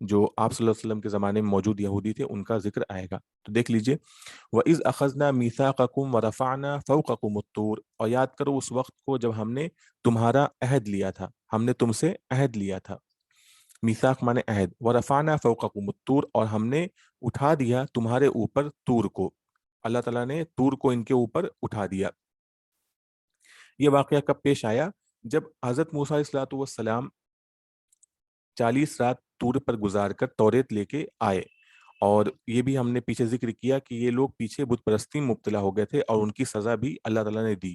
جو آپ صلی اللہ علیہ وسلم کے زمانے میں موجود یہودی تھے ان کا ذکر آئے گا. تو دیکھ لیجئے وَإِذْ أَخَذْنَا مِيثَاقَكُمْ وَرَفَعْنَا فَوْقَكُمُ الطُّورَ، اور یاد کرو اس وقت کو جب ہم نے تمہارا عہد لیا تھا، ہم نے تم سے عہد لیا تھا. میثاق مانے عہد، وَرَفَعْنَا فَوْقَكُمُ الطُّورَ، اور ہم نے اٹھا دیا تمہارے اوپر طور کو. اللہ تعالیٰ نے طور کو ان کے اوپر اٹھا دیا. یہ واقعہ کب پیش آیا؟ جب حضرت موسیٰ علیہ الصلوۃ والسلام 40 رات طور پر گزار کر توریت لے کے آئے. اور یہ بھی ہم نے پیچھے ذکر کیا کہ یہ لوگ پیچھے بت پرستی میں مبتلا ہو گئے تھے اور ان کی سزا بھی اللہ تعالیٰ نے دی.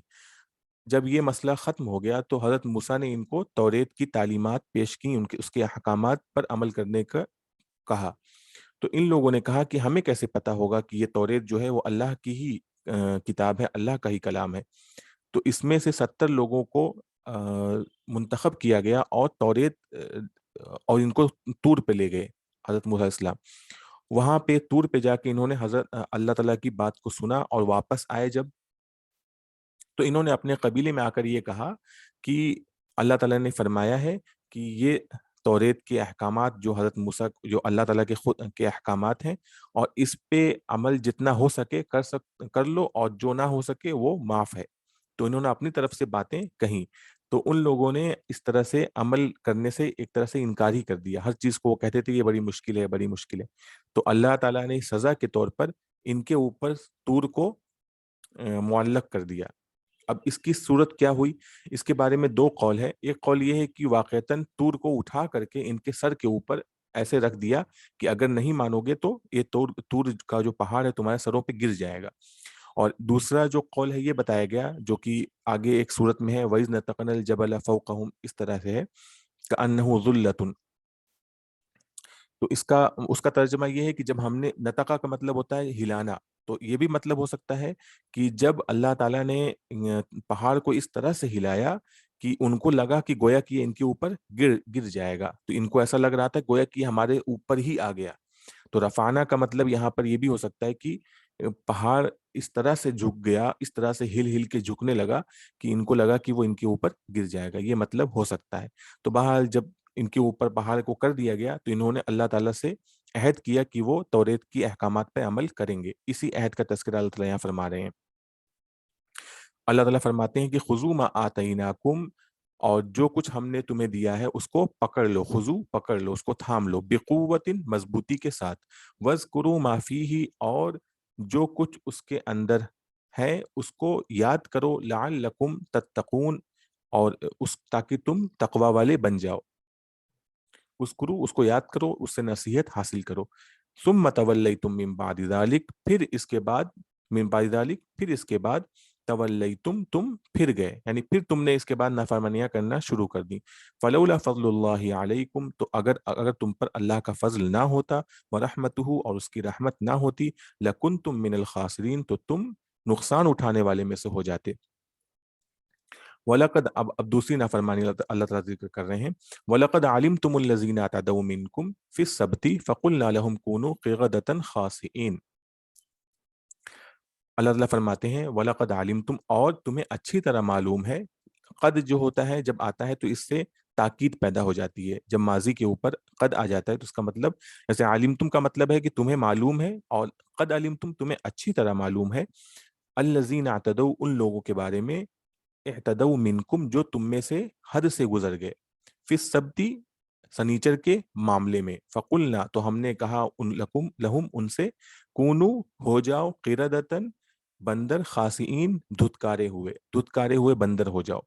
جب یہ مسئلہ ختم ہو گیا تو حضرت موسیٰ نے ان کو توریت کی تعلیمات پیش کی، ان کے اس کے احکامات پر عمل کرنے کا کہا. تو ان لوگوں نے کہا کہ ہمیں کیسے پتا ہوگا کہ یہ توریت جو ہے وہ اللہ کی ہی کتاب ہے، اللہ کا ہی کلام ہے. تو اس میں سے 70 لوگوں کو منتخب کیا گیا اور توریت اور ان کو طور پہ لے گئے حضرت موسیٰ علیہ السلام. وہاں پہ طور پہ جا کے انہوں نے حضرت اللہ تعالیٰ کی بات کو سنا اور واپس آئے جب، تو انہوں نے اپنے قبیلے میں آ کر یہ کہا کہ اللہ تعالیٰ نے فرمایا ہے کہ یہ توریت کے احکامات جو حضرت موسیٰ جو اللہ تعالیٰ کے خود کے احکامات ہیں، اور اس پہ عمل جتنا ہو سکے کر لو، اور جو نہ ہو سکے وہ معاف ہے. تو انہوں نے اپنی طرف سے باتیں کہیں. تو ان لوگوں نے اس طرح سے عمل کرنے سے ایک طرح سے انکار ہی کر دیا. ہر چیز کو وہ کہتے تھے یہ بڑی مشکل ہے، بڑی مشکل ہے. تو اللہ تعالیٰ نے سزا کے طور پر ان کے اوپر طور کو معلق کر دیا. اب اس کی صورت کیا ہوئی، اس کے بارے میں دو قول ہے. ایک قول یہ ہے کہ واقعتاً طور کو اٹھا کر کے ان کے سر کے اوپر ایسے رکھ دیا کہ اگر نہیں مانو گے تو یہ طور کا جو پہاڑ ہے تمہارے سروں پہ گر جائے گا. اور دوسرا جو قول ہے یہ بتایا گیا جو کہ آگے ایک صورت میں ہے، وَإِذْ نَتَقْنَا الْجَبَلَ فَوْقَهُمْ، اس طرح سے ہے كَأَنَّهُ ذُلَّةٌ. تو اس کا ترجمہ یہ ہے کہ جب ہم نے نتقا کا مطلب ہوتا ہے ہلانا، تو یہ بھی مطلب ہو سکتا ہے کہ جب اللہ تعالیٰ نے پہاڑ کو اس طرح سے ہلایا کہ ان کو لگا کہ گویا کہ یہ ان کے اوپر گر جائے گا. تو ان کو ایسا لگ رہا تھا گویا کہ ہمارے اوپر ہی آ گیا. تو رفعنا کا مطلب یہاں پر یہ بھی ہو سکتا ہے کہ پہاڑ اس طرح سے جھک گیا، اس طرح سے ہل ہل کے جھکنے لگا کہ ان کو لگا کہ وہ ان کے اوپر گر جائے گا. یہ مطلب ہو سکتا ہے. تو بہرحال جب ان کے اوپر پہاڑ کو کر دیا گیا تو انہوں نے اللہ تعالیٰ سے عہد کیا کہ وہ توریت کی احکامات پہ عمل کریں گے. اسی عہد کا تذکرہ اللہ تعالیٰ یہاں فرما رہے ہیں. اللہ تعالیٰ فرماتے ہیں کہ خذوا ما آتیناکم، اور جو کچھ ہم نے تمہیں دیا ہے اس کو پکڑ لو. خذو پکڑ لو، اس کو تھام لو. بقوت مضبوطی کے ساتھ. وذکروا ما فیہ، اور جو کچھ اس کے اندر ہے اس کو یاد کرو. لعلکم تتقون، اور اس تاکہ تم تقوی والے بن جاؤ. اس کو یاد کرو، اس سے نصیحت حاصل کرو. ثم تولیتم من بعد ذلک، پھر اس کے بعد من بعد ذلک، پھر اس کے بعد تولیتم، تم پھر گئے، یعنی پھر تم نے اس کے بعد نافرمانیاں کرنا شروع کر دی. فلولا فضل اللہ علیکم، تو اگر تم پر اللہ کا فضل نہ ہوتا، ورحمتہ، اور اس کی رحمت نہ ہوتی، لکنتم من الخاسرین، تو تم نقصان اٹھانے والے میں سے ہو جاتے. وَلَقَدْ، اب دوسری نافرمانی اللہ تعالیٰ ذکر کر رہے ہیں. وَلَقَدْ عَلِمْتُمُ الَّذِينَ اعْتَدَوْا مِنْكُمْ فِي السَّبْتِ فَقُلْنَا لَهُمْ كُونُوا قِرَدَةً خَاسِئِينَ. اللہ تعالیٰ فرماتے ہیں وَلَقَدْ عَلِمْتُمْ، اور تمہیں اچھی طرح معلوم ہے. قد جو ہوتا ہے جب آتا ہے تو اس سے تاکید پیدا ہو جاتی ہے. جب ماضی کے اوپر قد آ جاتا ہے تو اس کا مطلب، جیسے عَلِمْتُم کا مطلب ہے کہ تمہیں معلوم ہے، اور قد عَلِمْتُم تمہیں اچھی طرح معلوم ہے. الَّذِينَ اعْتَدَوْا، ان لوگوں کے بارے میں، اعتدوا منکم، جو تم میں سے حد سے گزر گئے. فی السبتی، سنیچر کے معاملے میں. فقلنا، تو ہم نے کہا ان لہم ان سے، کونو ہو جاؤ، قردتن بندر، خاسئین دھتکارے ہوئے بندر ہو جاؤ.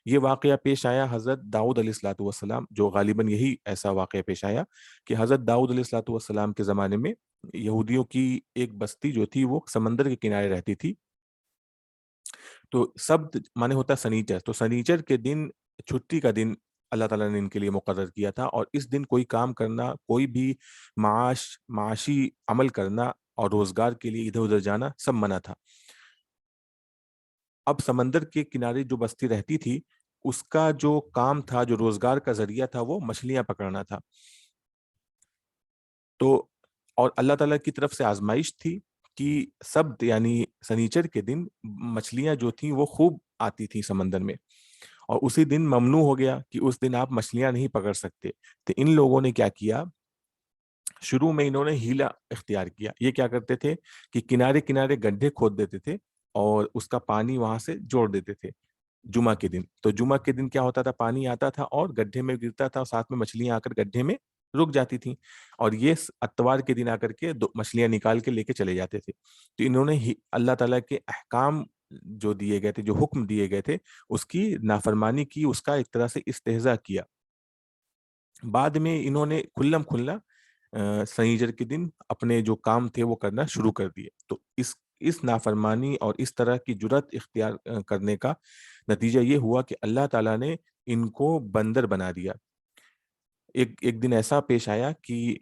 یہ واقعہ پیش آیا حضرت داؤد علیہ الصلوۃ والسلام، جو غالباً یہی ایسا واقعہ پیش آیا کہ حضرت داؤد علیہ الصلوۃ والسلام کے زمانے میں یہودیوں کی ایک بستی جو تھی وہ سمندر کے کنارے رہتی تھی. تو سبت مانے ہوتا ہے سنیچر، تو سنیچر کے دن چھٹی کا دن اللہ تعالیٰ نے ان کے لیے مقرر کیا تھا، اور اس دن کوئی کام کرنا، کوئی بھی معاشی عمل کرنا اور روزگار کے لیے ادھر ادھر جانا سب منع تھا. اب سمندر کے کنارے جو بستی رہتی تھی اس کا جو کام تھا، جو روزگار کا ذریعہ تھا، وہ مچھلیاں پکڑنا تھا. تو اور اللہ تعالیٰ کی طرف سے آزمائش تھی کہ سبت یعنی سنیچر کے دن مچھلیاں جو تھیں وہ خوب آتی تھیں سمندر میں، اور اسی دن ممنوع ہو گیا کہ اس دن آپ مچھلیاں نہیں پکڑ سکتے. تو ان لوگوں نے کیا کیا شروع میں انہوں نے ہیلا اختیار کیا. یہ کیا کرتے تھے کہ کنارے کنارے گڈھے کھود دیتے تھے اور اس کا پانی وہاں سے جوڑ دیتے تھے جمعہ کے دن. تو جمعہ کے دن کیا ہوتا تھا, پانی آتا تھا اور گڈھے میں گرتا تھا اور ساتھ میں مچھلیاں آ کر گڈھے میں رک جاتی تھیں, اور یہ اتوار کے دن آ کر کے دو مچھلیاں نکال کے لے کے چلے جاتے تھے. تو انہوں نے اللہ تعالیٰ کے احکام جو دیے گئے تھے, جو حکم دیے گئے تھے, اس کی نافرمانی کی, اس کا ایک طرح سے استہزاء کیا. بعد میں انہوں نے کھلم کھلا سنیچر کے دن اپنے جو کام تھے وہ کرنا شروع کر دیے. تو اس نافرمانی اور اس طرح کی جرات اختیار کرنے کا نتیجہ یہ ہوا کہ اللہ تعالیٰ نے ان کو بندر بنا دیا. ایک دن ایسا پیش آیا کہ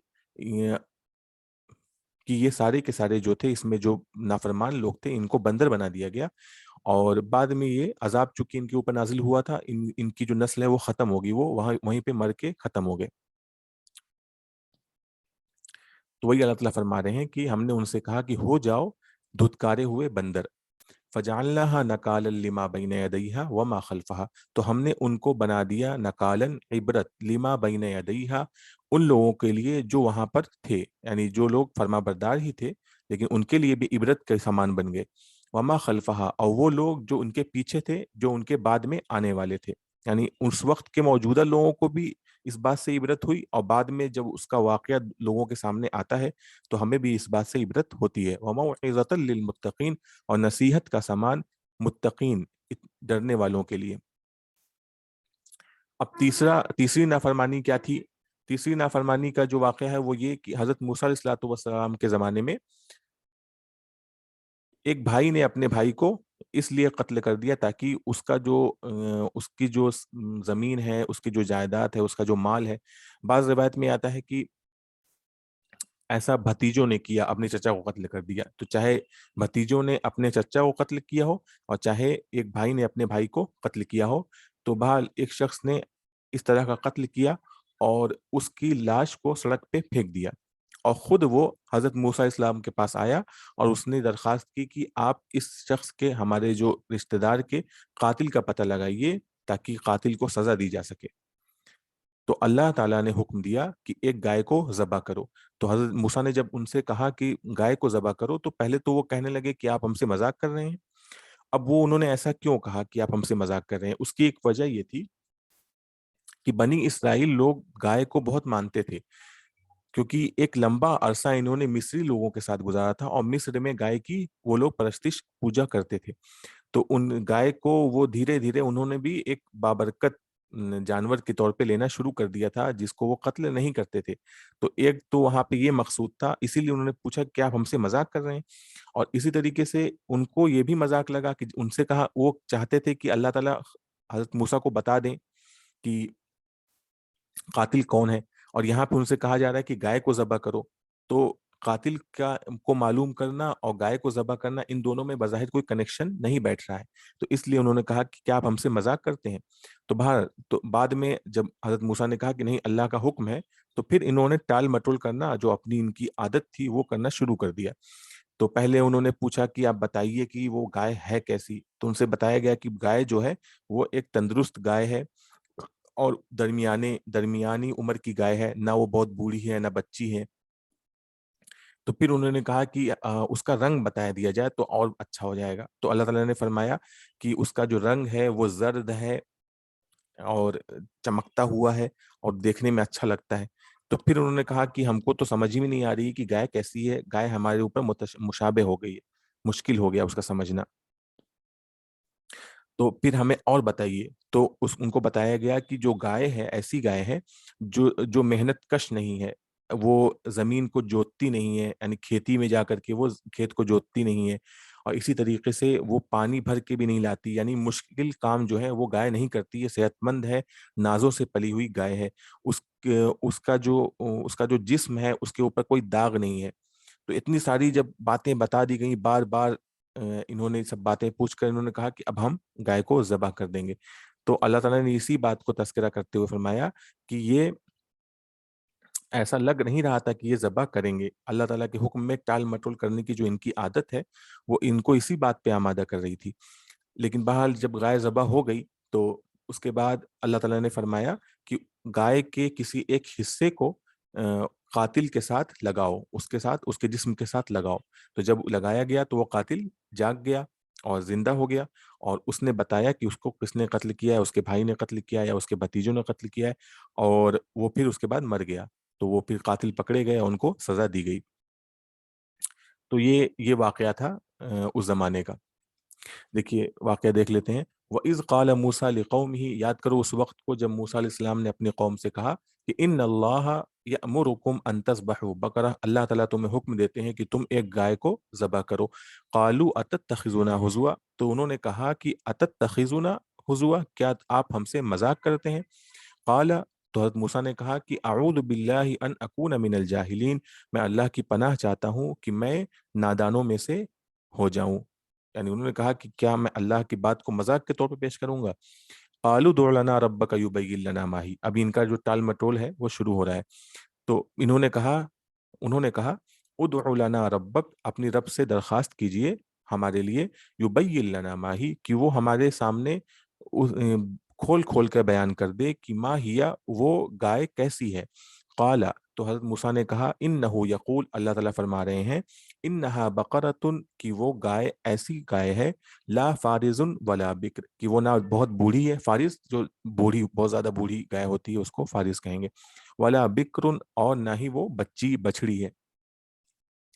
یہ سارے کے سارے جو تھے, اس میں جو نافرمان لوگ تھے, ان کو بندر بنا دیا گیا. اور بعد میں یہ عذاب چونکہ ان کے اوپر نازل ہوا تھا, ان کی جو نسل ہے وہ ختم ہوگی, وہ وہیں پہ مر کے ختم ہو گئے. تو وہی اللہ تعالیٰ فرما رہے ہیں کہ ہم نے ان سے کہا کہ ہو جاؤ دھتکارے ہوئے بندر. فجعلناها نکالا لما بین یدیہا وما خلفہا, تو ہم نے ان کو بنا دیا نکالن, عبرت, لما بین یدیہا, ان لوگوں کے لیے جو وہاں پر تھے, یعنی جو لوگ فرما بردار ہی تھے لیکن ان کے لیے بھی عبرت کے سامان بن گئے. وما خلفہا, اور وہ لوگ جو ان کے پیچھے تھے, جو ان کے بعد میں آنے والے تھے, یعنی اس وقت کے موجودہ لوگوں کو بھی اس بات سے عبرت ہوئی, اور بعد میں جب اس کا واقعہ لوگوں کے سامنے آتا ہے تو ہمیں بھی اس بات سے عبرت ہوتی ہے. وموعظۃ للمتقین, اور نصیحت کا سامان متقین, ڈرنے والوں کے لیے. اب تیسری نافرمانی کیا تھی؟ تیسری نافرمانی کا جو واقعہ ہے وہ یہ کہ حضرت موسیٰ علیہ الصلوۃ والسلام کے زمانے میں ایک بھائی نے اپنے بھائی کو اس لیے قتل کر دیا تاکہ اس کی جو زمین ہے, اس کی جو جائیداد ہے, اس کا جو مال ہے, بعض روایت میں آتا ہے کہ ایسا بھتیجوں نے کیا, اپنے چچا کو قتل کر دیا. تو چاہے بھتیجوں نے اپنے چچا کو قتل کیا ہو اور چاہے ایک بھائی نے اپنے بھائی کو قتل کیا ہو, تو بہرحال ایک شخص نے اس طرح کا قتل کیا اور اس کی لاش کو سڑک پہ پھینک دیا, اور خود وہ حضرت موسیٰ علیہ السلام کے پاس آیا اور اس نے درخواست کی کہ آپ اس شخص کے, ہمارے جو رشتہ دار کے قاتل کا پتہ لگائیے تاکہ قاتل کو سزا دی جا سکے. تو اللہ تعالیٰ نے حکم دیا کہ ایک گائے کو ذبح کرو. تو حضرت موسیٰ نے جب ان سے کہا کہ گائے کو ذبح کرو, تو پہلے تو وہ کہنے لگے کہ آپ ہم سے مذاق کر رہے ہیں. اب وہ انہوں نے ایسا کیوں کہا کہ آپ ہم سے مذاق کر رہے ہیں, اس کی ایک وجہ یہ تھی کہ بنی اسرائیل لوگ گائے کو بہت مانتے تھے, کیونکہ ایک لمبا عرصہ انہوں نے مصری لوگوں کے ساتھ گزارا تھا اور مصر میں گائے کی وہ لوگ پرستش پوجا کرتے تھے. تو ان گائے کو وہ دھیرے دھیرے انہوں نے بھی ایک بابرکت جانور کے طور پہ لینا شروع کر دیا تھا جس کو وہ قتل نہیں کرتے تھے. تو ایک تو وہاں پہ یہ مقصود تھا, اسی لیے انہوں نے پوچھا کہ آپ ہم سے مذاق کر رہے ہیں. اور اسی طریقے سے ان کو یہ بھی مذاق لگا کہ ان سے کہا, وہ چاہتے تھے کہ اللہ تعالیٰ حضرت موسیٰ کو بتا دیں کہ قاتل کون ہے, اور یہاں پہ ان سے کہا جا رہا ہے کہ گائے کو ذبح کرو. تو قاتل کو معلوم کرنا اور گائے کو ذبح کرنا, ان دونوں میں بظاہر کوئی کنیکشن نہیں بیٹھ رہا ہے. تو اس لیے انہوں نے کہا کہ کیا آپ ہم سے مذاق کرتے ہیں. تو بعد میں جب حضرت موسیٰ نے کہا کہ نہیں اللہ کا حکم ہے, تو پھر انہوں نے ٹال مٹول کرنا جو اپنی ان کی عادت تھی وہ کرنا شروع کر دیا. تو پہلے انہوں نے پوچھا کہ آپ بتائیے کہ وہ گائے ہے کیسی. تو ان سے بتایا گیا کہ گائے جو ہے وہ ایک تندرست گائے ہے اور درمیانی عمر کی گائے ہے, نہ وہ بہت بوڑھی ہے نہ بچی ہے. تو پھر انہوں نے کہا کہ اس کا رنگ بتایا دیا جائے تو اور اچھا ہو جائے گا. تو اللہ تعالیٰ نے فرمایا کہ اس کا جو رنگ ہے وہ زرد ہے اور چمکتا ہوا ہے اور دیکھنے میں اچھا لگتا ہے. تو پھر انہوں نے کہا کہ ہم کو تو سمجھ میں نہیں آ رہی کہ گائے کیسی ہے, گائے ہمارے اوپر مشابہ ہو گئی ہے, مشکل ہو گیا اس کا سمجھنا, تو پھر ہمیں اور بتائیے. تو ان کو بتایا گیا کہ جو گائے ہے ایسی گائے ہے جو محنت کش نہیں ہے, وہ زمین کو جوتتی نہیں ہے, یعنی کھیتی میں جا کر کے وہ کھیت کو جوتتی نہیں ہے, اور اسی طریقے سے وہ پانی بھر کے بھی نہیں لاتی, یعنی مشکل کام جو ہے وہ گائے نہیں کرتی. یہ صحت مند ہے, نازوں سے پلی ہوئی گائے ہے. اس کا جو جسم ہے اس کے اوپر کوئی داغ نہیں ہے. تو اتنی ساری جب باتیں بتا دی گئیں, بار بار انہوں نے سب باتیں پوچھ کر انہوں نے کہا کہ اب ہم گائے کو ذبح کر دیں گے. تو اللہ تعالیٰ نے اسی بات کو تذکرہ کرتے ہوئے فرمایا کہ یہ ایسا لگ نہیں رہا تھا کہ یہ ذبح کریں گے. اللہ تعالیٰ کے حکم میں ٹال مٹول کرنے کی جو ان کی عادت ہے وہ ان کو اسی بات پہ آمادہ کر رہی تھی. لیکن بہرحال جب گائے ذبح ہو گئی تو اس کے بعد اللہ تعالیٰ نے فرمایا کہ گائے کے کسی ایک حصے کو قاتل کے ساتھ لگاؤ، اس کے ساتھ اس کے جسم کے ساتھ لگاؤ۔ تو جب لگایا گیا تو وہ قاتل جاگ گیا اور زندہ ہو گیا، اور اس نے بتایا کہ اس کو کس نے قتل کیا ہے، اس کے بھائی نے قتل کیا ہے یا اس کے بھتیجوں نے قتل کیا ہے، اور وہ پھر اس کے بعد مر گیا۔ تو وہ پھر قاتل پکڑے گئے اور ان کو سزا دی گئی۔ تو یہ واقعہ تھا اس زمانے کا۔ دیکھیے واقعہ دیکھ لیتے ہیں۔ وَإِذْ قَالَ مُوسَىٰ لِقَوْمِهِ، یاد کرو اس وقت کو جب موسیٰ علیہ السلام نے اپنی قوم سے کہا کہ ان اللہ یأمرکم ان تذبحوا بقرہ، اللہ تعالیٰ تمہیں حکم دیتے ہیں کہ تم ایک گائے کو ذبح کرو۔ قالوا اتتخذنا ہزوا، تو انہوں نے کہا کہ اتتخذنا ہزوا، کیا آپ ہم سے مذاق کرتے ہیں؟ قال، تو حضرت موسیٰ نے کہا کہ اعوذ باللہ ان اکون من الجاہلین، میں اللہ کی پناہ چاہتا ہوں کہ میں نادانوں میں سے ہو جاؤں۔ یعنی انہوں نے کہا کہ کیا میں اللہ کی بات کو مذاق کے طور پہ پیش کروں گا؟ قالوا ادع لنا ربک یبین لنا ما ہی، ابھی ان کا جو ٹال مٹول ہے وہ شروع ہو رہا ہے۔ تو انہوں نے کہا ادع لنا ربک، اپنی رب سے درخواست کیجئے ہمارے لیے، یبین لنا ما ہی، کہ وہ ہمارے سامنے کھول کھول کر بیان کر دے کہ ما ہیا، وہ گائے کیسی ہے۔ قال، تو حضرت موسیٰ نے کہا انہو یقول، اللہ تعالیٰ فرما رہے ہیں انہا بقرتن، کہ وہ گائے ایسی گائے ہے، لا فارض ولا بکر، کہ وہ نہ بہت بوڑھی ہے، فارض جو بوڑھی بہت زیادہ بوڑھی گائے ہوتی ہے اس کو فارض کہیں گے، ولا بکر، اور نہ ہی وہ بچڑی ہے،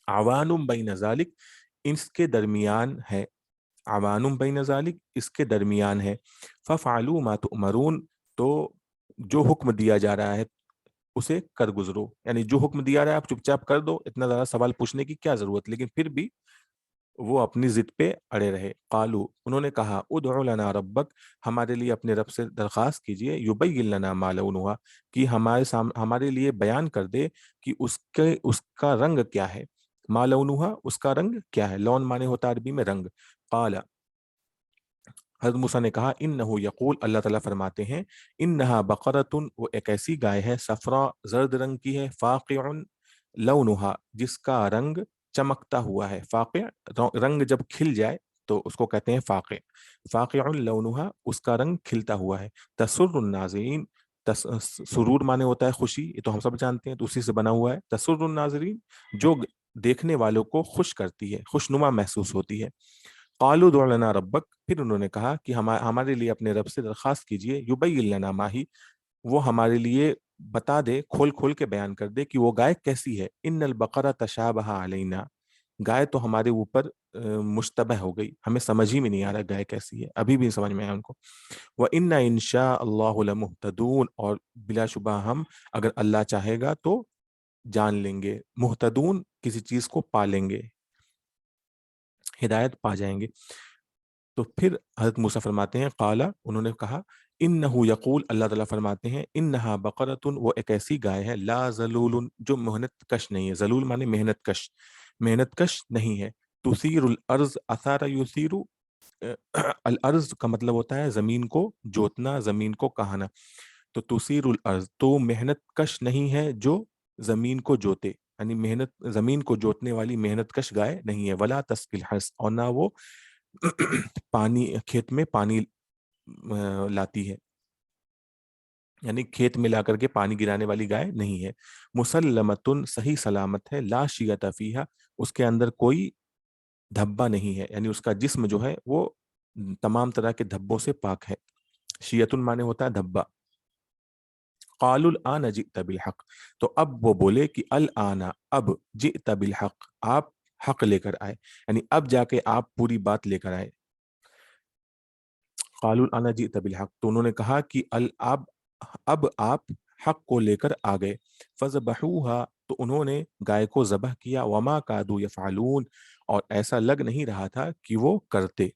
عوان بین ذالک، اس کے درمیان ہے، عوان بین ذالک، اس کے درمیان ہے، ففعلوا ما تؤمرون، تو جو حکم دیا جا رہا ہے اسے کر گزرو، یعنی جو حکم دیا رہا ہے آپ چپ چاپ کر دو، اتنا زیادہ سوال پوچھنے کی کیا ضرورت، لیکن پھر بھی وہ اپنی ضد پہ اڑے رہے۔ قالو، انہوں نے کہا ادع لنا ربک، ہمارے لیے اپنے رب سے درخواست کیجئے، یبین لنا ما لونھا، کہ ہمارے لیے بیان کر دے کہ اس کا رنگ کیا ہے، ما لونھا، اس کا رنگ کیا ہے، لون مانے ہوتا ہے عربی میں رنگ۔ قال، حضرت موسیٰ نے کہا انہو یقول، اللہ تعالیٰ فرماتے ہیں انہا بقرتن، وہ ایک ایسی گائے ہے، صفرا، زرد رنگ کی ہے، فاقع لونھا، جس کا رنگ چمکتا ہوا ہے، فاقع، رنگ جب کھل جائے تو اس کو کہتے ہیں فاقع، فاقع لونھا، اس کا رنگ کھلتا ہوا ہے، تسر الناظرین، سرور مانے ہوتا ہے خوشی، یہ تو ہم سب جانتے ہیں، تو اسی سے بنا ہوا ہے، تسر الناظرین، جو دیکھنے والوں کو خوش کرتی ہے، خوشنما محسوس ہوتی ہے۔ قالوا ادع لنا ربک، پھر انہوں نے کہا کہ ہمارے لیے اپنے رب سے درخواست کیجئے، یبین لنا ما ہی، وہ ہمارے لیے بتا دے، کھول کھول کے بیان کر دے کہ وہ گائے کیسی ہے، ان البقرہ تشابہ علینا، گائے تو ہمارے اوپر مشتبہ ہو گئی، ہمیں سمجھ ہی میں نہیں آ رہا گائے کیسی ہے، ابھی بھی سمجھ میں آیا ان کو۔ وَإِنَّا إِن شَاءَ اللَّهُ لَمُهْتَدُونَ، اور بلا شبہ ہم اگر اللہ چاہے گا تو جان لیں گے، مہتدون کسی چیز کو پا لیں گے، ہدایت پا جائیں گے۔ تو پھر حضرت موسیٰ فرماتے ہیں قالا، انہوں نے کہا انہو یقول، اللہ تعالیٰ فرماتے ہیں انہا بقرتن، وہ ایک ایسی گائے ہے، لا ذلول، جو محنت کش نہیں ہے، ذلول مانے محنت کش، محنت کش نہیں ہے، تثیر الارض، اثار یثیر، الارض کا مطلب ہوتا ہے زمین کو جوتنا، زمین کو کہانا، تو تثیر الارض، تو محنت کش نہیں ہے جو زمین کو جوتے، یعنی محنت، زمین کو جوتنے والی محنت کش گائے نہیں ہے، ولا تسقی الحرث، اور نہ وہ پانی، کھیت میں پانی لاتی ہے، یعنی کھیت میں لا کر کے پانی گرانے والی گائے نہیں ہے، مسلمتن، صحیح سلامت ہے، لا شیۃ فیہا، اس کے اندر کوئی دھبا نہیں ہے، یعنی اس کا جسم جو ہے وہ تمام طرح کے دھبوں سے پاک ہے، شیعتن مانے ہوتا ہے دھبا۔ قالوا الآن جئت بالحق، تو اب وہ بولے کہ الآن، اب، جئت بالحق، آپ حق لے کر آئے، یعنی اب جا کے آپ پوری بات لے کر آئے۔ قالوا الآن جئت بالحق، تو انہوں نے کہا کہ اب آپ حق کو لے کر آ گئے، فذبحوها، تو انہوں نے گائے کو ذبح کیا، وما کادوا یفعلون، اور ایسا لگ نہیں رہا تھا کہ وہ کرتے،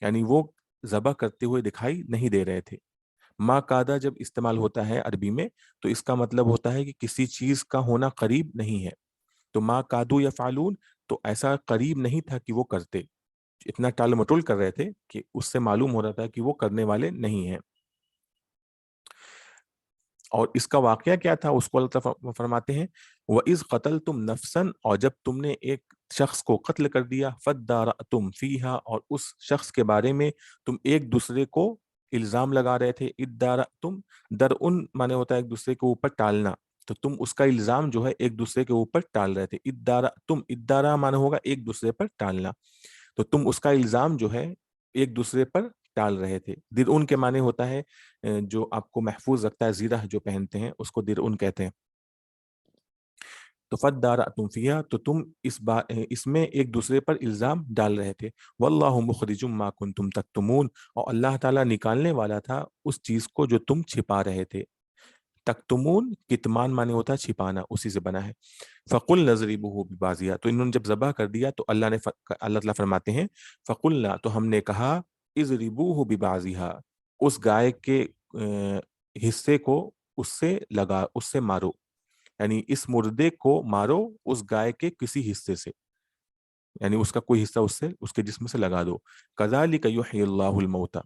یعنی وہ ذبح کرتے ہوئے دکھائی نہیں دے رہے تھے۔ ما کادا جب استعمال ہوتا ہے عربی میں تو اس کا مطلب ہوتا ہے کہ کسی چیز کا ہونا قریب نہیں ہے، تو ما کادو یفعلون، تو ایسا قریب نہیں تھا کہ وہ کرتے، اتنا ٹال مٹول کر رہے تھے کہ اس سے معلوم ہو رہا تھا کہ وہ کرنے والے نہیں ہیں۔ اور اس کا واقعہ کیا تھا اس کو اللہ تعالیٰ فرماتے ہیں وَإِذْ قَتَلْتُمْ نَفْسًا، اور جب تم نے ایک شخص کو قتل کر دیا، فَادَّارَأْتُمْ فِيهَا، اور اس شخص کے بارے میں تم ایک دوسرے کو الزام لگا رہے تھے، ادارتم، درعن مانے ہوتا ہے ایک دوسرے کے اوپر ٹالنا، تو تم اس کا الزام جو ہے ایک دوسرے کے اوپر ٹال رہے تھے. ادارا مانا ہوگا ایک دوسرے پر ٹالنا. تو تم اس کا الزام جو ہے ایک دوسرے پر ٹال رہے تھے. درعون کے معنی ہوتا ہے جو آپ کو محفوظ رکھتا ہے، زیرہ جو پہنتے ہیں اس کو درعون کہتے ہیں. تو فَدَّارَأْتُمْ فِيهَا، تو تم اس میں ایک دوسرے پر الزام ڈال رہے تھے. وَاللَّهُ مُخْرِجٌ مَا كُنْتُمْ تَكْتُمُونَ، اور اللہ تعالیٰ نکالنے والا تھا اس چیز کو جو تم چھپا رہے تھے. تکتمون کتمان معنی ہوتا ہے چھپانا، اسی سے بنا ہے. فَقُلْنَا اضْرِبُوهُ بِبَعْضِهَا، تو انہوں نے جب ذبح کر دیا تو اللہ تعالیٰ فرماتے ہیں فَقُلْنَا، تو ہم نے کہا اضْرِبُوهُ بِبَعْضِهَا، اس گائے کے حصے کو اس سے مارو، یعنی اس مردے کو مارو اس گائے کے کسی حصے سے، یعنی اس کا کوئی حصہ اس کے جسم سے لگا دو. کذالک یحیی اللہ الموتى،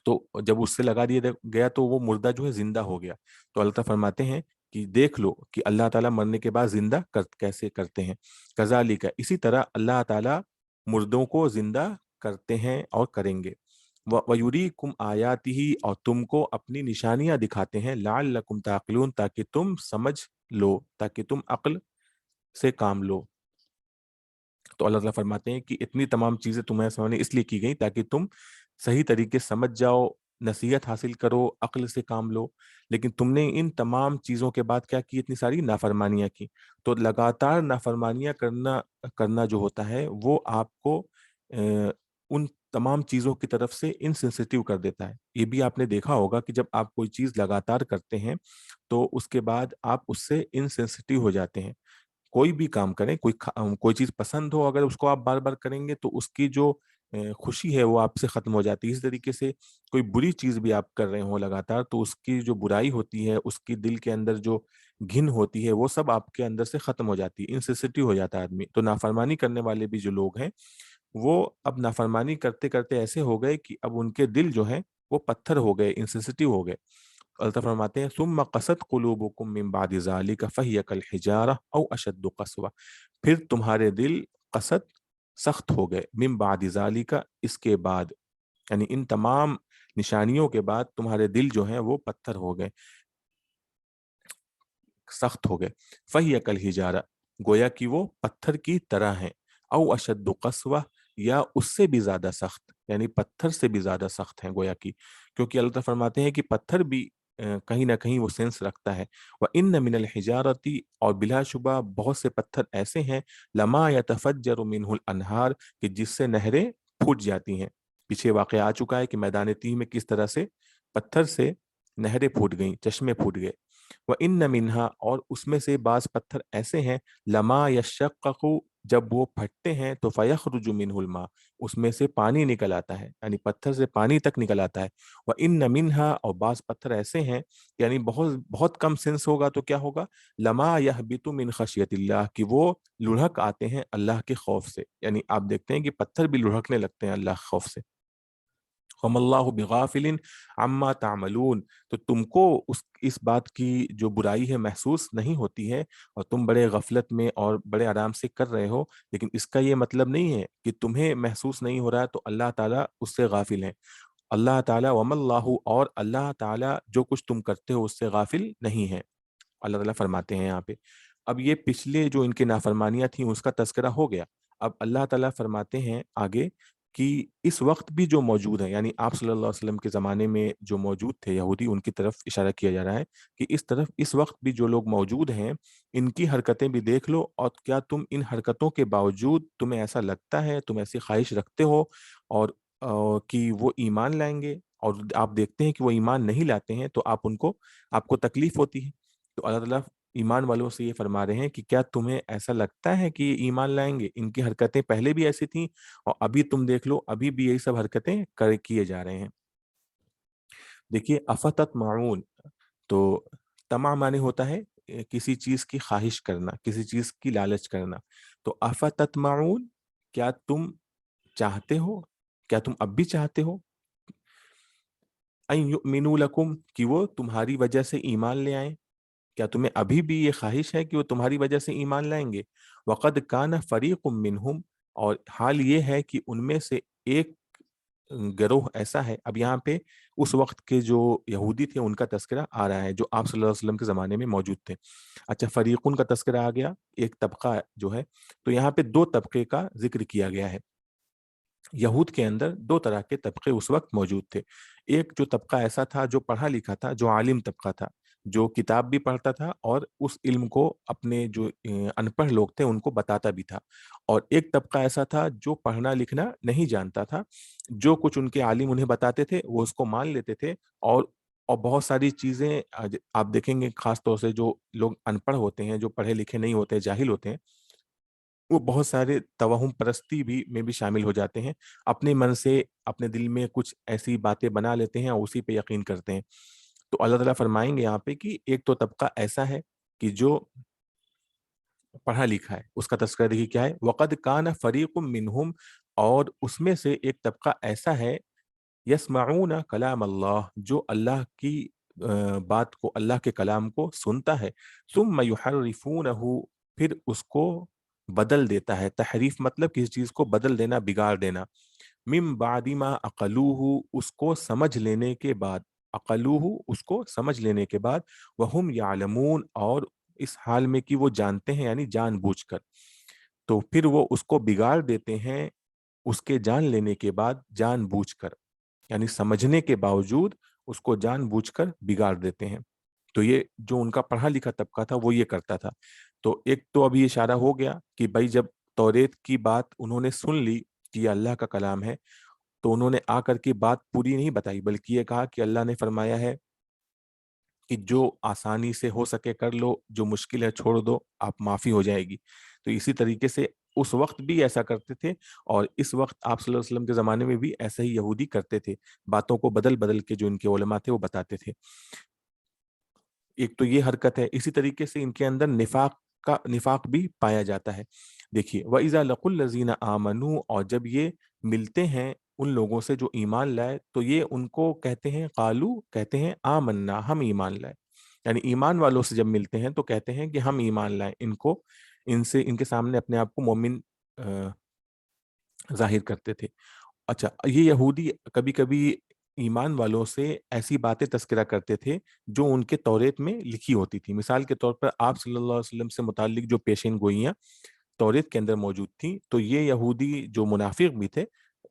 تو جب اس سے لگا دیا گیا تو وہ مردہ جو ہے زندہ ہو گیا. تو اللہ تعالیٰ فرماتے ہیں کہ دیکھ لو کہ اللہ تعالیٰ مرنے کے بعد زندہ کیسے کرتے ہیں. کذالک، اسی طرح اللہ تعالیٰ مردوں کو زندہ کرتے ہیں اور کریں گے. وَيُرِيكُمْ آيَاتِهِ، اور تم کو اپنی نشانیاں دکھاتے ہیں. لَعَلَّكُمْ تَعْقِلُونَ، تاکہ تم سمجھ لو، تاکہ تم عقل سے کام لو. تو اللہ تعالیٰ فرماتے ہیں کہ اتنی تمام چیزیں تمہیں سامنے اس لیے کی گئی تاکہ تم صحیح طریقے سے سمجھ جاؤ، نصیحت حاصل کرو، عقل سے کام لو. لیکن تم نے ان تمام چیزوں کے بعد کیا کی؟ اتنی ساری نافرمانیاں کی. تو لگاتار نافرمانیاں کرنا جو ہوتا ہے وہ آپ کو ان تمام چیزوں کی طرف سے انسینسٹیو کر دیتا ہے. یہ بھی آپ نے دیکھا ہوگا کہ جب آپ کوئی چیز لگاتار کرتے ہیں تو اس کے بعد آپ اس سے انسینسٹیو ہو جاتے ہیں. کوئی بھی کام کریں، کوئی چیز پسند ہو، اگر اس کو آپ بار بار کریں گے تو اس کی جو خوشی ہے وہ آپ سے ختم ہو جاتی ہے. اس طریقے سے کوئی بری چیز بھی آپ کر رہے ہوں لگاتار تو اس کی جو برائی ہوتی ہے، اس کی دل کے اندر جو گھن ہوتی ہے، وہ سب آپ کے اندر سے ختم ہو جاتی ہے، انسینسٹیو ہو جاتا ہے آدمی. تو نافرمانی کرنے والے بھی جو لوگ ہیں وہ اب نافرمانی کرتے کرتے ایسے ہو گئے کہ اب ان کے دل جو ہیں وہ پتھر ہو گئے، انسینسٹیو ہو گئے. اللہ فرماتے ہیں ثم قست قلوبکم من بعد ذلک فہی کالحجارہ او اشد قسوہ، پھر تمہارے دل قست سخت ہو گئے، من بعد ذلک اس کے بعد، یعنی ان تمام نشانیوں کے بعد تمہارے دل جو ہیں وہ پتھر ہو گئے، سخت ہو گئے. فہی کالحجارہ، گویا کہ وہ پتھر کی طرح ہیں. او اشد قسوہ، یا اس سے بھی زیادہ سخت، یعنی پتھر سے بھی زیادہ سخت ہیں گویا کی. کیونکہ اللہ تعالیٰ فرماتے ہیں کہ پتھر بھی کہیں نہ کہیں وہ سینس رکھتا ہے. وَإِنَّ مِنَ الْحِجَارَةِ، اور بلا شبہ بہت سے پتھر ایسے ہیں، لَمَا يَتَفَجَّرُ مِنْهُ الْأَنْهَارُ، کہ جس سے نہریں پھوٹ جاتی ہیں. پیچھے واقعہ آ چکا ہے کہ میدان تیہ میں کس طرح سے پتھر سے نہریں پھوٹ گئیں، چشمے پھوٹ گئے. وَإِنَّ مِنْهَا، اور اس میں سے بعض پتھر ایسے ہیں، لَمَا يَشَّقَّقُ، جب وہ پھٹتے ہیں تو فَيَخْرُجُ مِنْهُ الْمَاءُ، اس میں سے پانی نکل آتا ہے، یعنی پتھر سے پانی تک نکل آتا ہے. وَإِنَّ مِنْهَا، اور بعض پتھر ایسے ہیں، یعنی بہت بہت کم سینس ہوگا تو کیا ہوگا، لَمَا يَهْبِطُ مِنْ خَشْيَةِ اللَّهِ، کہ وہ لڑھک آتے ہیں اللہ کے خوف سے. یعنی آپ دیکھتے ہیں کہ پتھر بھی لڑھکنے لگتے ہیں اللہ کے خوف سے. وَمَا اللَّهُ بِغَافِلٍ عَمَّا تَعْمَلُونَ، تو تم کو اس بات کی جو برائی ہے محسوس نہیں ہوتی ہے، اور تم بڑے غفلت میں اور بڑے آرام سے کر رہے ہو. لیکن اس کا یہ مطلب نہیں ہے کہ تمہیں محسوس نہیں ہو رہا ہے تو اللہ تعالیٰ اس سے غافل ہیں. اللہ تعالیٰ وَمَا اللَّهُ، اور اللہ تعالیٰ جو کچھ تم کرتے ہو اس سے غافل نہیں ہے. اللہ تعالیٰ فرماتے ہیں یہاں پہ. اب یہ پچھلے جو ان کے نافرمانیاں تھیں اس کا تذکرہ ہو گیا. اب اللہ تعالیٰ فرماتے ہیں آگے کہ اس وقت بھی جو موجود ہیں، یعنی آپ صلی اللہ علیہ وسلم کے زمانے میں جو موجود تھے یہودی، ان کی طرف اشارہ کیا جا رہا ہے کہ اس وقت بھی جو لوگ موجود ہیں ان کی حرکتیں بھی دیکھ لو. اور کیا تم ان حرکتوں کے باوجود تمہیں ایسا لگتا ہے، تم ایسی خواہش رکھتے ہو اور کہ وہ ایمان لائیں گے، اور آپ دیکھتے ہیں کہ وہ ایمان نہیں لاتے ہیں تو آپ کو تکلیف ہوتی ہے. تو اللہ تعالیٰ ایمان والوں سے یہ فرما رہے ہیں کہ کیا تمہیں ایسا لگتا ہے کہ یہ ایمان لائیں گے؟ ان کی حرکتیں پہلے بھی ایسی تھیں اور ابھی تم دیکھ لو ابھی بھی یہی سب حرکتیں کیے جا رہے ہیں. دیکھیے افتت معون، تو تما معنی ہوتا ہے کسی چیز کی خواہش کرنا، کسی چیز کی لالچ کرنا. تو افتت معون، کیا تم چاہتے ہو، کیا تم اب بھی چاہتے ہو، ان یؤمنوا لکم، کہ وہ تمہاری وجہ سے ایمان لے آئیں؟ کیا تمہیں ابھی بھی یہ خواہش ہے کہ وہ تمہاری وجہ سے ایمان لائیں گے؟ وقد کان فریق منہم، اور حال یہ ہے کہ ان میں سے ایک گروہ ایسا ہے. اب یہاں پہ اس وقت کے جو یہودی تھے ان کا تذکرہ آ رہا ہے جو آپ صلی اللہ علیہ وسلم کے زمانے میں موجود تھے. اچھا فریقون کا تذکرہ آ گیا, ایک طبقہ جو ہے, تو یہاں پہ دو طبقے کا ذکر کیا گیا ہے. یہود کے اندر دو طرح کے طبقے اس وقت موجود تھے. ایک جو طبقہ ایسا تھا جو پڑھا لکھا تھا, جو عالم طبقہ تھا, جو کتاب بھی پڑھتا تھا اور اس علم کو اپنے جو ان پڑھ لوگ تھے ان کو بتاتا بھی تھا. اور ایک طبقہ ایسا تھا جو پڑھنا لکھنا نہیں جانتا تھا, جو کچھ ان کے عالم انہیں بتاتے تھے وہ اس کو مان لیتے تھے. اور بہت ساری چیزیں آپ دیکھیں گے, خاص طور سے جو لوگ ان پڑھ ہوتے ہیں, جو پڑھے لکھے نہیں ہوتے, جاہل ہوتے ہیں, وہ بہت سارے توہم پرستی بھی شامل ہو جاتے ہیں. اپنے من سے اپنے دل میں کچھ ایسی باتیں بنا لیتے ہیں اور اسی پہ یقین کرتے ہیں. تو اللہ تعالیٰ فرمائیں گے یہاں پہ کہ ایک تو طبقہ ایسا ہے کہ جو پڑھا لکھا ہے, اس کا تذکرہ دیکھیے کیا ہے, وقد کان فریق منہم, اور اس میں سے ایک طبقہ ایسا ہے, یسمعون کلام اللہ, جو اللہ کی بات کو, اللہ کے کلام کو سنتا ہے, ثم یحرفونہ, پھر اس کو بدل دیتا ہے. تحریف مطلب کسی چیز کو بدل دینا, بگاڑ دینا. من بعد ما عقلوہ, اس کو سمجھ لینے کے بعد, عقلوہ, اس کو سمجھ لینے کے بعد, وہم یعلمون, اور اس حال میں کہ وہ جانتے ہیں, یعنی جان بوجھ کر. تو پھر وہ اس کو بگاڑ دیتے ہیں اس کے جان لینے کے بعد, جان بوجھ کر, یعنی سمجھنے کے باوجود اس کو جان بوجھ کر بگاڑ دیتے ہیں. تو یہ جو ان کا پڑھا لکھا طبقہ تھا وہ یہ کرتا تھا. تو ایک تو ابھی اشارہ ہو گیا کہ بھائی جب توریت کی بات انہوں نے سن لی کہ یہ اللہ کا کلام ہے, تو انہوں نے آ کر کے بات پوری نہیں بتائی, بلکہ یہ کہا کہ اللہ نے فرمایا ہے کہ جو آسانی سے ہو سکے کر لو, جو مشکل ہے چھوڑ دو, آپ معافی ہو جائے گی. تو اسی طریقے سے اس وقت بھی ایسا کرتے تھے, اور اس وقت آپ صلی اللہ علیہ وسلم کے زمانے میں بھی ایسا ہی یہودی کرتے تھے, باتوں کو بدل بدل کے جو ان کے علماء تھے وہ بتاتے تھے. ایک تو یہ حرکت ہے. اسی طریقے سے ان کے اندر نفاق بھی پایا جاتا ہے. دیکھیے, وَإِذَا لَقُوا الَّذِينَ آمَنُوا, اور جب یہ ملتے ہیں ان لوگوں سے جو ایمان لائے, تو یہ ان کو کہتے ہیں, قالو, کہتے ہیں, آمنا, ہم ایمان لائے. یعنی ایمان والوں سے جب ملتے ہیں تو کہتے ہیں کہ ہم ایمان لائے. ان کے سامنے اپنے آپ کو مومن ظاہر کرتے تھے. اچھا, یہ یہودی کبھی کبھی ایمان والوں سے ایسی باتیں تذکرہ کرتے تھے جو ان کے توریت میں لکھی ہوتی تھی. مثال کے طور پر آپ صلی اللہ علیہ وسلم سے متعلق جو پیشین گوئیاں توریت کے اندر موجود تھیں, تو یہ یہودی جو منافق بھی تھے,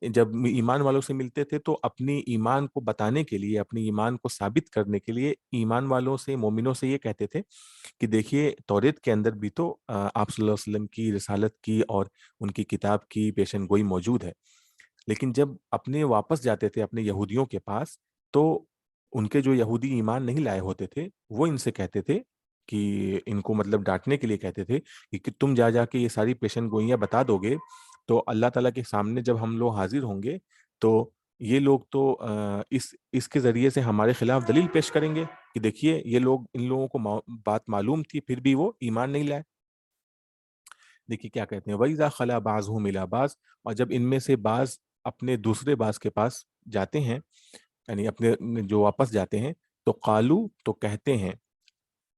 جب ایمان والوں سے ملتے تھے تو اپنی ایمان کو بتانے کے لیے, اپنی ایمان کو ثابت کرنے کے لیے ایمان والوں سے, مومنوں سے یہ کہتے تھے کہ دیکھیے توریت کے اندر بھی تو آپ صلی اللہ علیہ وسلم کی رسالت کی اور ان کی کتاب کی پیشن گوئی موجود ہے. لیکن جب اپنے واپس جاتے تھے اپنے یہودیوں کے پاس, تو ان کے جو یہودی ایمان نہیں لائے ہوتے تھے وہ ان سے کہتے تھے کہ ان کو مطلب ڈانٹنے کے لیے کہتے تھے کہ تم جا کے یہ ساری پیشن گوئیاں بتا دو گے, تو اللہ تعالیٰ کے سامنے جب ہم لوگ حاضر ہوں گے تو یہ لوگ تو اس کے ذریعے سے ہمارے خلاف دلیل پیش کریں گے کہ دیکھیے یہ لوگ, ان لوگوں کو بات معلوم تھی پھر بھی وہ ایمان نہیں لائے. دیکھیے کیا کہتے ہیں, وَإِذَا خَلَا بَعْضُهُمْ إِلَىٰ بَعْضٍ, اور جب ان میں سے بعض اپنے دوسرے بعض کے پاس جاتے ہیں, یعنی اپنے جو واپس جاتے ہیں, تو قالو, تو کہتے ہیں,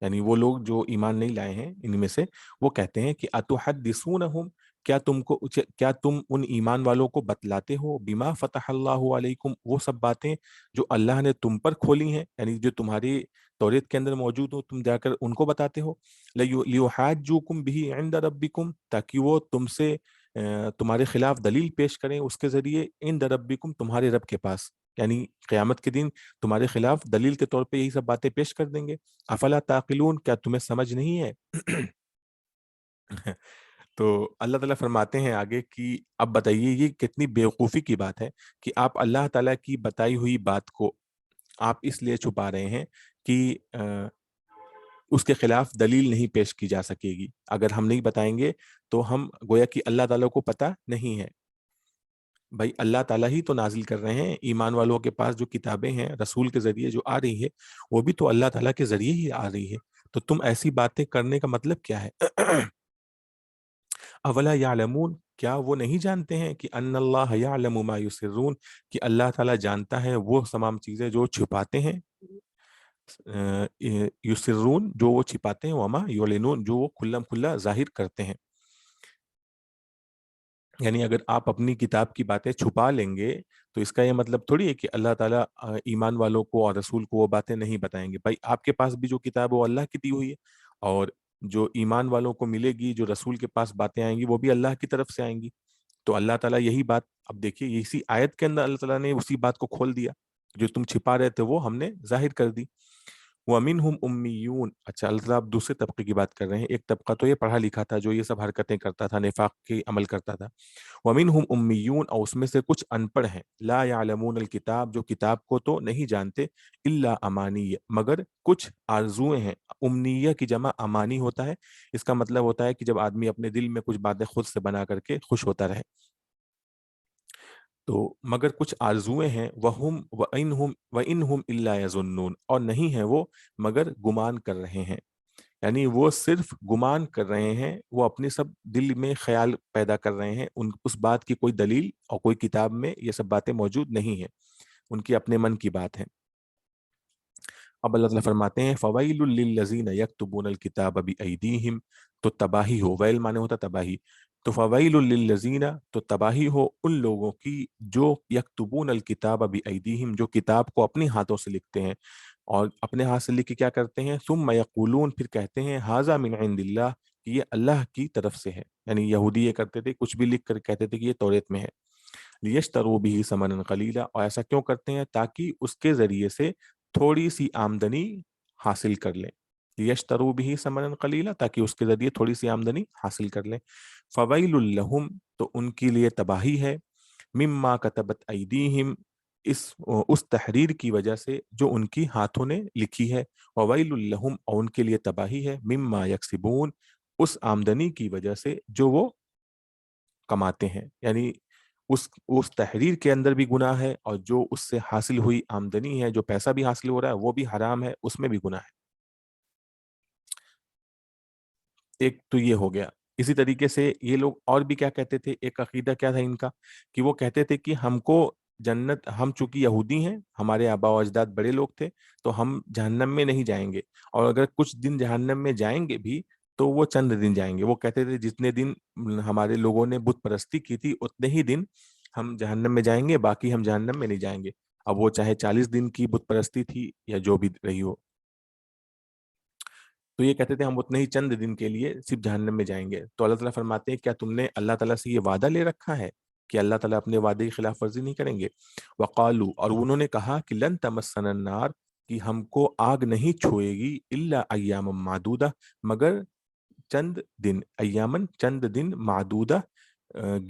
یعنی وہ لوگ جو ایمان نہیں لائے ہیں ان میں سے, وہ کہتے ہیں کہ اتحدثونہم, کیا تم ان ایمان والوں کو بتلاتے ہو, بما فتح اللہ علیکم, وہ سب باتیں جو اللہ نے تم پر کھولی ہیں, یعنی جو تمہاری توریت کے اندر موجود ہو, تم جا کر ان کو بتاتے ہو, لیحاجوکم بہ عند ربکم, تاکہ وہ تم سے تمہارے خلاف دلیل پیش کریں اس کے ذریعے, عند ربکم, تمہارے رب کے پاس, یعنی قیامت کے دن تمہارے خلاف دلیل کے طور پہ یہی سب باتیں پیش کر دیں گے. افلا تعقلون, کیا تمہیں سمجھ نہیں ہے؟ تو اللہ تعالیٰ فرماتے ہیں آگے کہ اب بتائیے یہ کتنی بیوقوفی کی بات ہے کہ آپ اللہ تعالیٰ کی بتائی ہوئی بات کو آپ اس لیے چھپا رہے ہیں کہ اس کے خلاف دلیل نہیں پیش کی جا سکے گی. اگر ہم نہیں بتائیں گے تو ہم گویا کہ اللہ تعالیٰ کو پتہ نہیں ہے. بھائی اللہ تعالیٰ ہی تو نازل کر رہے ہیں, ایمان والوں کے پاس جو کتابیں ہیں رسول کے ذریعے جو آ رہی ہے وہ بھی تو اللہ تعالیٰ کے ذریعے ہی آ رہی ہے. تو تم ایسی باتیں کرنے کا مطلب کیا ہے؟ اولا یعلمون, کیا وہ نہیں جانتے ہیں کہ ان اللہ یعلم ما یسرون, کہ اللہ تعالیٰ جانتا ہے وہ تمام چیزیں جو چھپاتے ہیں, یسرون, جو وہ چھپاتے ہیں, وما یعلنون, جو وہ کھلم کھلا ظاہر کرتے ہیں. یعنی اگر آپ اپنی کتاب کی باتیں چھپا لیں گے تو اس کا یہ مطلب تھوڑی ہے کہ اللہ تعالیٰ ایمان والوں کو اور رسول کو وہ باتیں نہیں بتائیں گے. بھائی آپ کے پاس بھی جو کتاب ہے وہ اللہ کی دی ہوئی ہے، اور جو ایمان والوں کو ملے گی، جو رسول کے پاس باتیں آئیں گی، وہ بھی اللہ کی طرف سے آئیں گی. تو اللہ تعالیٰ یہی بات، اب دیکھیے اسی آیت کے اندر اللہ تعالیٰ نے اسی بات کو کھول دیا، جو تم چھپا رہے تھے وہ ہم نے ظاہر کر دی. وَمِنْهُمْ أُمِّيُّونَ. اچھا اللہ تعالیٰ اب دوسرے طبقے کی بات کر رہے ہیں. ایک طبقہ تو یہ پڑھا لکھا تھا جو یہ سب حرکتیں کرتا تھا، نفاق کی عمل کرتا تھا. وَمِنْهُمْ أُمِّيُّونَ، اور اس میں سے کچھ ان پڑھ ہیں، لا يعلمون الکتاب، جو کتاب کو تو نہیں جانتے، الا امانی، مگر کچھ آرزویں ہیں. امنیہ کی جمع امانی ہوتا ہے. اس کا مطلب ہوتا ہے کہ جب آدمی اپنے دل میں کچھ باتیں خود سے بنا کر کے خوش ہوتا رہے. تو مگر کچھ آرزویں ہیں، وہم وَإِنْهُمْ إِلَّا يَظُنُّونَ، اور نہیں ہیں وہ مگر گمان کر رہے ہیں. یعنی وہ صرف گمان کر رہے ہیں، وہ اپنے سب دل میں خیال پیدا کر رہے ہیں، اس بات کی کوئی دلیل اور کوئی کتاب میں یہ سب باتیں موجود نہیں ہیں، ان کی اپنے من کی بات ہے. اب اللہ تعالیٰ فرماتے ہیں فویل للذین یکتبون الکتاب بایدیہم، تو تباہی ہو، ویل مانے ہوتا تباہی، تو فویل للذین، تو تباہی ہو ان لوگوں کی جو یکتبون الکتاب بایدیہم، جو کتاب کو اپنے ہاتھوں سے لکھتے ہیں، اور اپنے ہاتھ سے لکھ کے کیا کرتے ہیں، ثم یقولون، پھر کہتے ہیں، ھذا من عند اللہ، کہ یہ اللہ کی طرف سے ہے. یعنی یہودی یہ کرتے تھے، کچھ بھی لکھ کر کہتے تھے کہ یہ توریت میں ہے. لیشتروا به ثمنا قلیلا، اور ایسا کیوں کرتے ہیں، تاکہ اس کے ذریعے سے تھوڑی سی آمدنی حاصل کر لیں. لیشتروا به ثمنا قلیلا، تاکہ اس کے ذریعے تھوڑی سی آمدنی حاصل کر لیں. فویل لہم، تو ان کے لیے تباہی ہے، مما کتبت ایدیہم، اس تحریر کی وجہ سے جو ان کی ہاتھوں نے لکھی ہے. وویل لہم، اور ان کے لیے تباہی ہے، مما یکسبون، اس آمدنی کی وجہ سے جو وہ کماتے ہیں. یعنی اس تحریر کے اندر بھی گناہ ہے، اور جو اس سے حاصل ہوئی آمدنی ہے، جو پیسہ بھی حاصل ہو رہا ہے وہ بھی حرام ہے، اس میں بھی گناہ ہے. ایک تو یہ ہو گیا. اسی طریقے سے یہ لوگ اور بھی کیا کہتے تھے، ایک عقیدہ کیا تھا ان کا، کہ وہ کہتے تھے کہ ہم کو جنت، ہم چونکہ یہودی ہیں، ہمارے آبا و اجداد بڑے لوگ تھے، تو ہم جہنم میں نہیں جائیں گے، اور اگر کچھ دن جہنم میں جائیں گے بھی تو وہ چند دن جائیں گے. وہ کہتے تھے جتنے دن ہمارے لوگوں نے بت پرستی کی تھی اتنے ہی دن ہم جہنم میں جائیں گے، باقی ہم جہنم میں نہیں جائیں گے. اب وہ چاہے 40 دن کی بت پرستی تھی یا جو بھی رہی ہو. تو یہ کہتے تھے ہم اتنے ہی چند دن کے لیے صرف جہنم میں جائیں گے. تو اللہ تعالیٰ فرماتے ہیں کیا تم نے اللہ تعالیٰ سے یہ وعدہ لے رکھا ہے کہ اللہ تعالیٰ اپنے وعدے کی خلاف ورزی نہیں کریں گے. وقالو، اور انہوں نے کہا کہ لن تمسنا النار، کہ ہم کو آگ نہیں چھوئے گی، الا ایام معدودہ، مگر چند دن، ایامن چند دن، معدودہ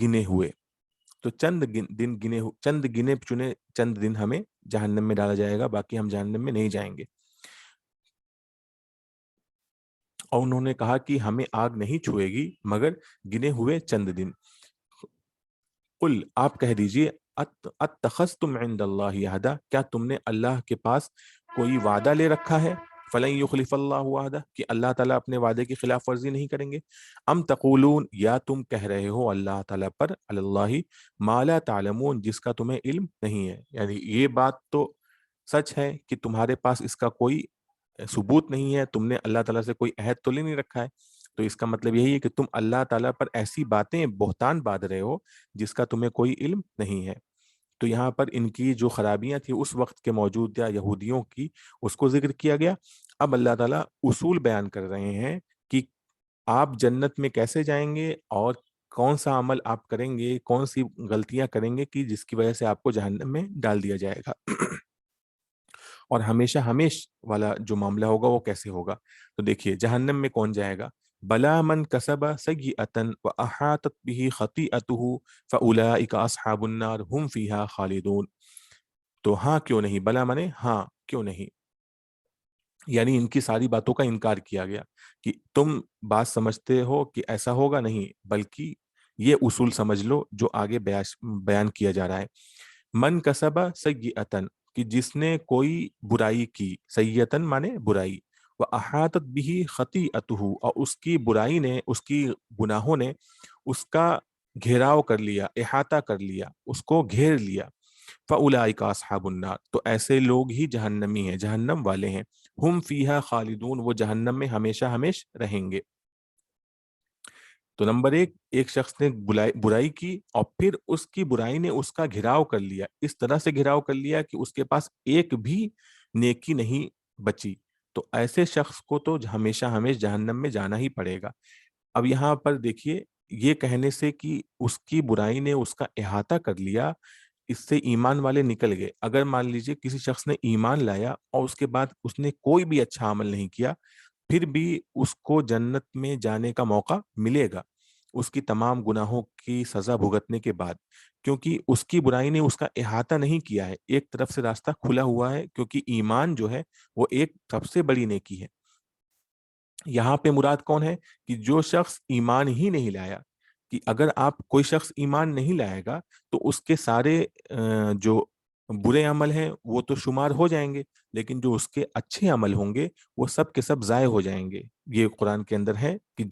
گنے ہوئے. تو چند گنے چنے چند دن ہمیں جہنم میں ڈالا جائے گا، باقی ہم جہنم میں نہیں جائیں گے. اور انہوں نے کہا کہ ہمیں آگ نہیں چھوئے گی مگر گنے ہوئے چند دن. قل، آپ کہہ دیجئے، اتخذتم عند اللہ عہدا، کیا تم نے اللہ کے پاس کوئی وعدہ لے رکھا ہے، فلن یخلف اللہ وعدہ، کہ اللہ تعالیٰ اپنے وعدے کی خلاف ورزی نہیں کریں گے. ام تقولون، یا تم کہہ رہے ہو اللہ تعالیٰ پر، علی اللہ ما لا تعلمون، جس کا تمہیں علم نہیں ہے. یعنی یہ بات تو سچ ہے کہ تمہارے پاس اس کا کوئی ثبوت نہیں ہے، تم نے اللہ تعالیٰ سے کوئی عہد تو لے نہیں رکھا ہے. تو اس کا مطلب یہی ہے کہ تم اللہ تعالیٰ پر ایسی باتیں، بہتان باندھ رہے ہو جس کا تمہیں کوئی علم نہیں ہے. تو یہاں پر ان کی جو خرابیاں تھیں اس وقت کے موجودہ یہودیوں کی، اس کو ذکر کیا گیا. اب اللہ تعالیٰ اصول بیان کر رہے ہیں کہ آپ جنت میں کیسے جائیں گے، اور کون سا عمل آپ کریں گے، کون سی غلطیاں کریں گے کہ جس کی وجہ سے آپ کو جہنم میں ڈال دیا جائے گا. اور ہمیشہ ہمیش والا جو معاملہ ہوگا وہ کیسے ہوگا. تو دیکھیے جہنم میں کون جائے گا، بلا من کسب سیئۃ واحاطت به خطیئته فاولئک اصحاب النار هم فیها خالدون. تو ہاں کیوں نہیں، بلا منے ہاں کیوں نہیں، یعنی ان کی ساری باتوں کا انکار کیا گیا کہ تم بات سمجھتے ہو کہ ایسا ہوگا، نہیں، بلکہ یہ اصول سمجھ لو جو آگے بیان کیا جا رہا ہے. من کسب سیئۃ، کہ جس نے کوئی برائی کی، سیئۃ مانے برائی، وہ احاطت بھی خطیئتہ، اور اس کی برائی نے، اس کی گناہوں نے اس کا گھیراؤ کر لیا، احاطہ کر لیا، اس کو گھیر لیا. فاولئک اصحاب النار، تو ایسے لوگ ہی جہنمی ہیں، جہنم والے ہیں. ہم فیہا خالدون، وہ جہنم میں ہمیشہ ہمیش رہیں گے. تو نمبر ایک شخص نے برائی کی اور پھر اس کی برائی نے اس کا گھراؤ کر لیا، اس طرح سے گھراؤ کر لیا کہ اس کے پاس ایک بھی نیکی نہیں بچی، تو ایسے شخص کو تو ہمیشہ ہمیشہ جہنم میں جانا ہی پڑے گا۔ اب یہاں پر دیکھیے، یہ کہنے سے کہ اس کی برائی نے اس کا احاطہ کر لیا، اس سے ایمان والے نکل گئے۔ اگر مان لیجئے کسی شخص نے ایمان لایا اور اس کے بعد اس نے کوئی بھی اچھا عمل نہیں کیا، پھر بھی اس کو جنت میں جانے کا موقع ملے گا، اس کی تمام گناہوں کی سزا بھگتنے کے بعد، کیونکہ اس کی برائی نے اس کا احاطہ نہیں کیا ہے، ایک طرف سے راستہ کھلا ہوا ہے، کیونکہ ایمان جو ہے وہ ایک سب سے بڑی نیکی ہے۔ یہاں پہ مراد کون ہے؟ کہ جو شخص ایمان ہی نہیں لایا، کہ اگر آپ کوئی شخص ایمان نہیں لائے گا تو اس کے سارے جو برے عمل ہیں وہ تو شمار ہو جائیں گے، لیکن جو اس کے اچھے عمل ہوں گے وہ سب کے سب ضائع ہو جائیں گے۔ یہ قرآن کے اندر ہے کہ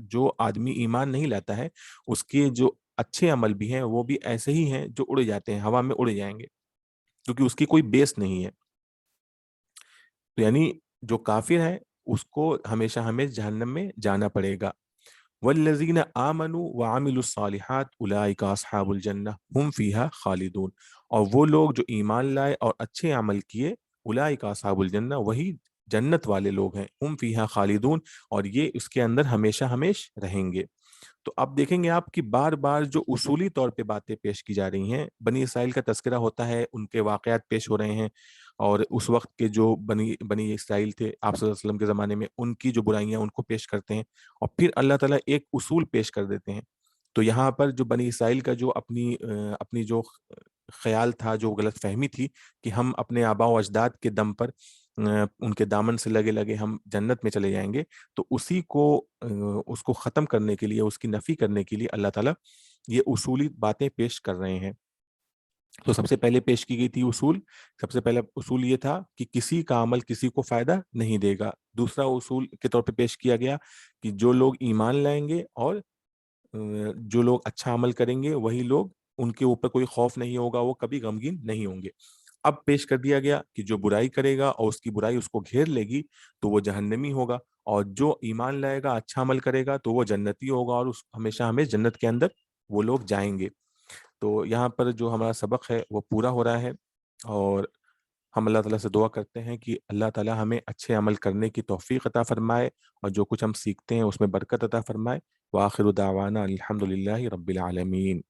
جو آدمی ایمان نہیں لاتا ہے، اس کے جو اچھے عمل بھی ہیں وہ بھی ایسے ہی ہیں جو اڑ جاتے ہیں، ہوا میں اڑ جائیں گے، کیونکہ اس کی کوئی بیس نہیں ہے۔ تو یعنی جو کافر ہے اس کو ہمیشہ ہمیں جہنم میں جانا پڑے گا۔ والذین آمنوا وعملوا الصالحات اولئک اصحاب الجنہ هم فیہا خالدون، اور وہ لوگ جو ایمان لائے اور اچھے عمل کیے، اولئک اصحاب الجنہ، وہی جنت والے لوگ ہیں، ہم فیہا خالدون، اور یہ اس کے اندر ہمیشہ ہمیش رہیں گے۔ تو آپ دیکھیں گے آپ کی بار بار جو اصولی طور پہ باتیں پیش کی جا رہی ہیں، بنی اسرائیل کا تذکرہ ہوتا ہے، ان کے واقعات پیش ہو رہے ہیں، اور اس وقت کے جو بنی اسرائیل تھے آپ صلی اللہ علیہ وسلم کے زمانے میں، ان کی جو برائیاں ان کو پیش کرتے ہیں، اور پھر اللہ تعالیٰ ایک اصول پیش کر دیتے ہیں۔ تو یہاں پر جو بنی اسرائیل کا جو اپنی جو خیال تھا، جو غلط فہمی تھی کہ ہم اپنے آباء و اجداد کے دم پر ان کے دامن سے لگے لگے ہم جنت میں چلے جائیں گے، تو اسی کو اس کو ختم کرنے کے لیے، اس کی نفی کرنے کے لیے اللہ تعالیٰ یہ اصولی باتیں پیش کر رہے ہیں۔ تو سب سے پہلے پیش کی گئی تھی اصول، سب سے پہلا اصول یہ تھا کہ کسی کا عمل کسی کو فائدہ نہیں دے گا۔ دوسرا اصول کے طور پہ پیش کیا گیا کہ جو لوگ ایمان لائیں گے اور جو لوگ اچھا عمل کریں گے وہی لوگ، ان کے اوپر کوئی خوف نہیں ہوگا، وہ کبھی غمگین نہیں ہوں گے۔ اب پیش کر دیا گیا کہ جو برائی کرے گا اور اس کی برائی اس کو گھیر لے گی تو وہ جہنمی ہوگا، اور جو ایمان لائے گا، اچھا عمل کرے گا تو وہ جنتی ہوگا، اور ہمیشہ ہمیں جنت کے اندر وہ لوگ جائیں گے۔ تو یہاں پر جو ہمارا سبق ہے وہ پورا ہو رہا ہے، اور ہم اللہ تعالیٰ سے دعا کرتے ہیں کہ اللہ تعالیٰ ہمیں اچھے عمل کرنے کی توفیق عطا فرمائے، اور جو کچھ ہم سیکھتے ہیں اس میں برکت عطا فرمائے۔ وآخر دعوانا الحمد للہ رب العالمین۔